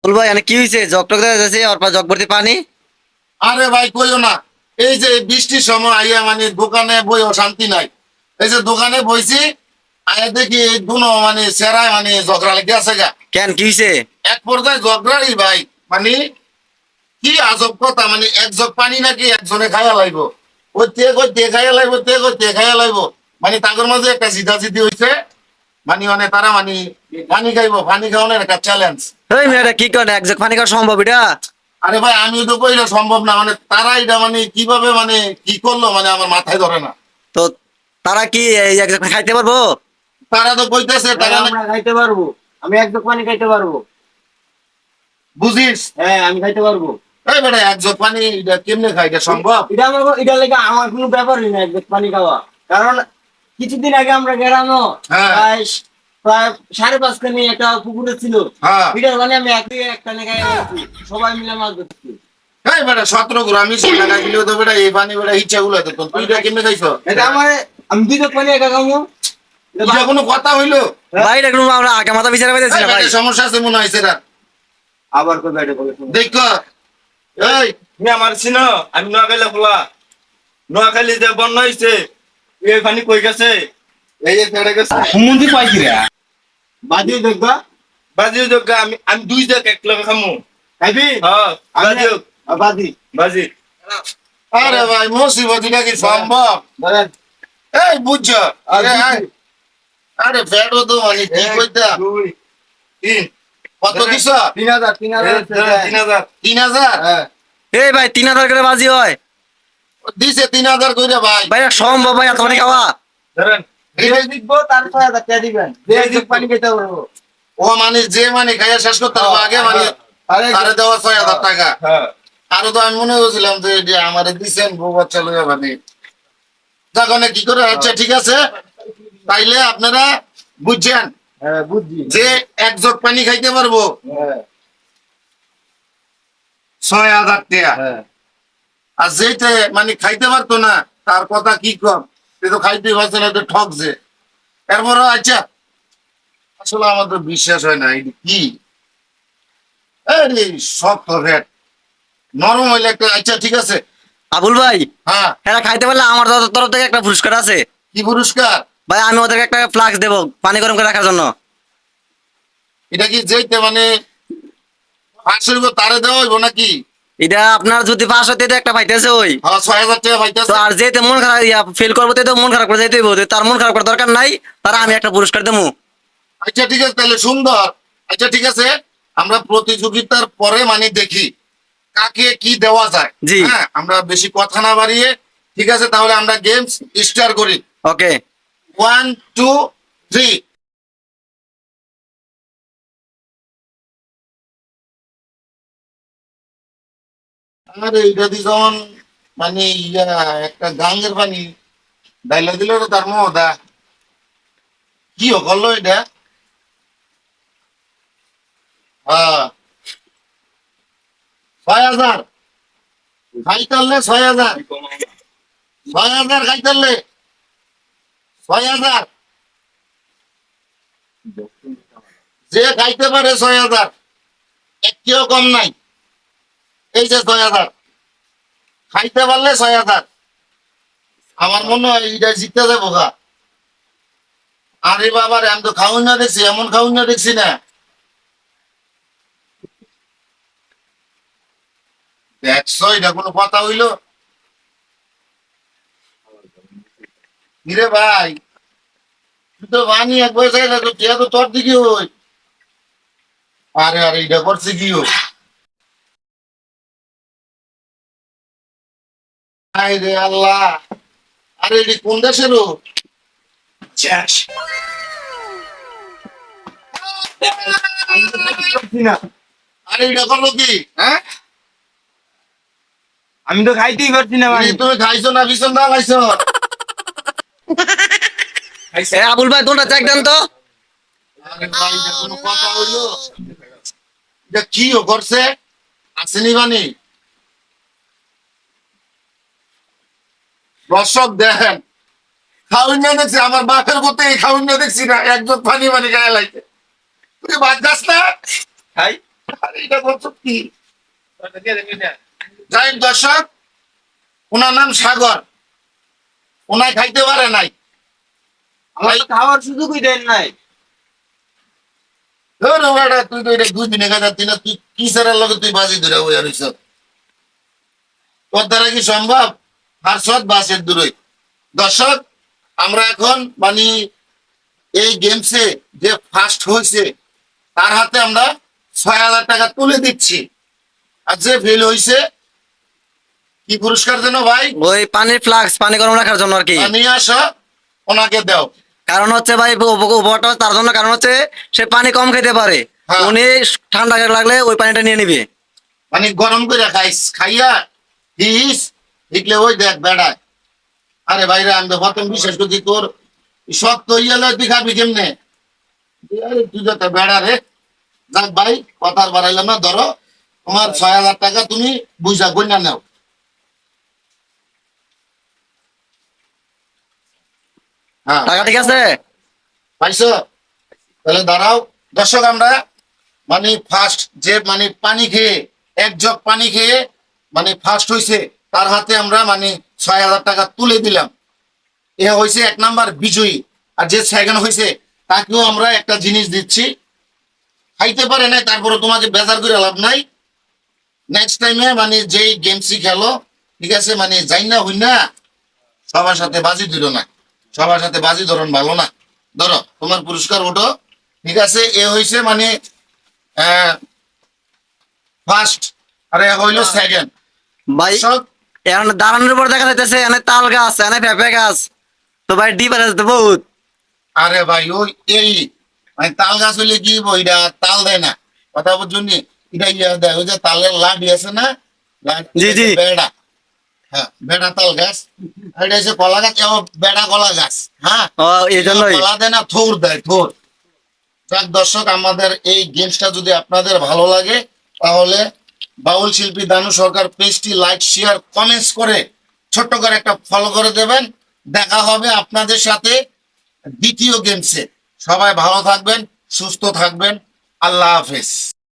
বল ভাই কি হয়েছে? জগ টক দেখা যাচ্ছে আর জগ ভর্তি পানি। আরে ভাই কইও না। এই যে বৃষ্টির সময় আইয়া মানে দোকানে বইও শান্তি নাই। এই যে দোকানে বইছি, আয়া দেখি এই দুনো মানে সেরায় মানে ঝগড়া লেগে আছে গা। কেন কি হয়েছে? এক পর্যায়ে ঝগড়াই ভাই, মানে কি আজব কথা, মানে এক জগ পানি নাকি একজনে খাইয়া লাইব। ওই তে খাইয়া লাইব, তে খাইয়া লাইব। মানে তাদের মাঝে একটা জিদাজিদি হইছে। মানে তারা মানে পানি খাইবো, পানি খাওয়ানোর একটা চ্যালেঞ্জ। ওই মেয়েটা কি করে এক জগ পানি খাওয়া সম্ভব এটা? আরে ভাই আমি তো কইলে সম্ভব না, মানে তারা এটা মানে কিভাবে মানে কি করলো মানে আমার মাথায় ধরে না। তো তারা কি এই এক জগ পানি খাইতে পারবো? তারা তো কইতেছে হ্যাঁ, তারা আমরা খাইতে পারবো। আমি এক জগ পানি খাইতে পারবো। বুঝিস। হ্যাঁ, আমি খাইতে পারবো। এই বেটা এক জগ পানি এটা কেমনে খাই, এটা সম্ভব? এটা লেগে আমার কোনো ব্যাপারই না এক জগ পানি খাওয়া। কারণ কিছুদিন আগে আমরা গেলামও হ্যাঁ। প্রায় প্রায় 5.5 একটা পুকুরে ছিল। হ্যাঁ। এটার মানে আমি একটা খাই সবাই মিলে মাছ ধরছি। এই বেটা 17 গ্রাম মিশে লাগাই দিলেও তো বেটা এই পানি বেটা ইচ্ছা গুলো তো তুই এটা কেমনে খাইছো? এটা আমার আমি 2 জগ পানি একা খাবো। এটা কোনো কথা হইলো? ভাই এটা কোনো আমরা আগে মাথা বিচারে পাইতেছি এই না ভাই। বেটা সমস্যা আছে মনে হইছে না। আবার কই বাইরে বলে দেখো এই তুমি আমার চিনো? আমি নোয়াখালী খোলা, নোয়াখালী যে বন্যা হয়েছে এই পানি কই গেছে? এই যে ফেড়ে গেছে হুমুন্দি পাই কি রে বাদি দেখবা বাজি যোগ আমি আমি 2 জগ এক লগে খামু। খাইবি হ্যাঁ বাজি যোগ, বাদি বাজি। আরে ভাই মুসিবত এটা কি সম্ভব? ধরেন এই বুঝছো আরে আরে ফেটো তো মানে কি কইতা 2 3 কত দিছ? 3000 3000 3000 হ্যাঁ এই ভাই 3000 করে বাজি হয়? দিছে 3000 কইরা ভাই। ভাই এটা সম্ভব ভাই এত পানি খাওয়া? ধরেন এটা দিবো তার 6000 টাকা দিবেন যে জগ পানি খেতে পারবো ও মানে যে মানে খাইয়া শেষ করতে হবে আগে মানে তারে দেওয়া 6000 টাকা। হ্যাঁ আরো তো আমি মনে করছিলাম যে এটা আমারে দিছেন বউ বাচ্চা লইয়া মানে তখন কি করে। আচ্ছা ঠিক আছে, তাইলে আপনারা বুঝছেন হ্যাঁ বুঝছি যে এক জগ পানি খাইতে পারবো হ্যাঁ 6000 টাকা। হ্যাঁ আর যেটা মানে খাইতে পারতো না তার কথা কি কম, সে তো খাইতে পারছে না, তো ঠকছে। এরপরও আচ্ছা আসলে আমার তো বিশ্বাস হয় না এটা কি। আরে শক্ত রেট নরম হইলে একটা আচ্ছা ঠিক আছে। আবুল ভাই হ্যাঁ এরা খাইতে পারলে আমার তরফ থেকে একটা পুরস্কার আছে। কি পুরস্কার? ভাই আমি ওদেরকে একটা ফ্লাক্স দেবো পানি গরম করে রাখার জন্য। এটা কি যেতে মানে 500 তারে দেওয়া হইব নাকি? এটা আপনার যদি 500 তে একটা পাইতেছে ওই হ্যাঁ 6000 টাকা তো পাইতেছে। আর যেতে মন খারাপ ফেল করবো তো মন খারাপ করে যেতে হইব। তার মন খারাপ করার দরকার নাই, তারা আমি একটা পুরস্কার দেবো। আচ্ছা ঠিক আছে তাহলে সুন্দর। আচ্ছা ঠিক আছে, আমরা প্রতিযোগিতার পরে মানে দেখি কাকে কি দেওয়া যায়। জি। হ্যাঁ আমরা বেশি কথা না বাড়িয়ে ঠিক আছে তাহলে আমরা গেমস স্টার্ট করি। ওকে 1 2 3। আরে এটা দি যখন মানে একটা গাঙ্গের পানি ডাইলা দিল তো তার মহদা কি করলো এটা। হ্যাঁ 6000 খাইতালে 6000 6000 খাইতালে 6000 যে খাইতে পারে 6000 একটিও কম নাই। এই যে 6000 খাইতে পারলে 6000 আমার মনে হয় এটা জিততে যাবো গা। আরে বাবা রে আমি তো খাউন না দেখছি, এমন খাউন না দেখছি না। দেখছো এটা কোনো কথা হইলো? কিরে ভাই তুই তো বানি এক বয়সে তো টিয়া তো তোর দিকে হই। আরে আরে এটা করছে কি ও? আরে রে আল্লাহ, আরে এটি কোন দেশের ও? আরে এটা করলো কি? হ্যাঁ আমি তো খাইতেই পারছি না ভাই তুমি খাইছো না বিছন না খাইছো? আবুল ভাই তোমরা চেক দেন তো। আরে ভাই এটা কোনো কথা হইলো? এটা কি ও করছে? আসেনি বানি দর্শক দেখেন খাউন না দেখছি আমার বাপের মতো এই খাউন না দেখছি না একজন পানি গায়ে লাইতে। তুই বাদ যাস না? খাই আরে এটা যাই হোক দর্শক, ওনার নাম সাগর, ওনায় খাইতে পারে নাই। আমার তো খাওয়ার সুযোগই দেন নাই। ধর ওটা তুই তো এটা 2 দিনে খাইতে তুই না, তুই কি সারার লগে তুই বাজি ধরে হইয়া রইছ, তোর দ্বারা কি সম্ভব? হারসত বাসের দূরই। দর্শক, আমরা এখন মানে এই গেমসে যে ফার্স্ট হয়েছে তার হাতে আমরা 6,000 টাকা তুলে দিচ্ছি। আর যে ফেল হয়েছে, কি পুরস্কার যেন ভাই? ওই পানির ফ্লাক্স, পানি গরম রাখার জন্য আর কি। নিয়ে আসো, ওনাকে দাও। কারণ হচ্ছে ভাই উপহারটা তার জন্য, কারণ হচ্ছে সে পানি কম খেতে পারে, হ্যাঁ। উনি ঠান্ডা লাগলে ওই পানিটা নিয়ে নিবে। মানে গরম করে খাইস, খাইয়া দিস, দেখলে ওই দেখ বেড়ায়। আরে ভাইরা, আমি তো প্রথম বিশেষ করছি তোর শক্ত ইয়ালে তুই খাবি কেমনে? আরে তুই যত বেড়া রে। যাক ভাই, কথার বাড়াইলাম না, ধরো তোমার 6,000 টাকা তুমি বুঝা গইনা নাও। হ্যাঁ, টাকা ঠিক আছে? পাইছো? তাহলে দাঁড়াও। দর্শক, আমরা মানে ফার্স্ট যে মানে পানি খেয়ে, 1 জগ পানি খেয়ে মানে ফার্স্ট হয়েছে তার হাতে আমরা মানে 6,000 টাকা তুলে দিলাম। এ হয়েছে 1 নাম্বার বিজয়ী। আর যে সেকেন্ড হয়েছে তাকেও আমরা একটা জিনিস দিচ্ছি। খাইতে পারে নাই, তারপরে তোমাকে বেজার করে লাভ নাই। নেক্সট টাইমে মানে যেই গেমসই খেলো, ঠিক আছে, মানে যাই না হই না, সবার সাথে বাজি ধরো না, সবার সাথে বাজি ধরন ভালো না। ধরো তোমার পুরস্কার ওঠো, ঠিক আছে। এ হয়েছে মানে ফার্স্ট, আর এ হইলো সেকেন্ড। ভাই এখন দাঁড়ানোর পর দেখা যাইতেছে এনে তাল গাছ, এনে পেঁপে গাছ, তো ভাই ডিফারেন্স তো বহুত। আরে ভাই, ওই এই মানে তাল গাছ হইলে কি ওইটা তাল দেয় না, কথা বুঝুন নি? এটা ইয়া দেয়, ওই যে তালের লাঠি আছে না, জি, জি। বেড়া, হ্যাঁ বেড়া তাল গাছ। আর এটা হচ্ছে কলা গাছ, বেড়া কলা গাছ। হ্যাঁ, ও, এই জন্যই। কলা দেয় না, থোর দেয়, থোর। যাক দর্শক, আমাদের এই গেমসটা যদি আপনাদের ভালো লাগে তাহলে বাউল শিল্পী দানু সরকার পেজটি লাইক, শেয়ার, কমেন্টস করে ছোট্ট করে একটা ফলো করে দেবেন। দেখা হবে আপনাদের সাথে দ্বিতীয় গেমসে। সবাই ভালো থাকবেন, সুস্থ থাকবেন। আল্লাহ হাফেজ।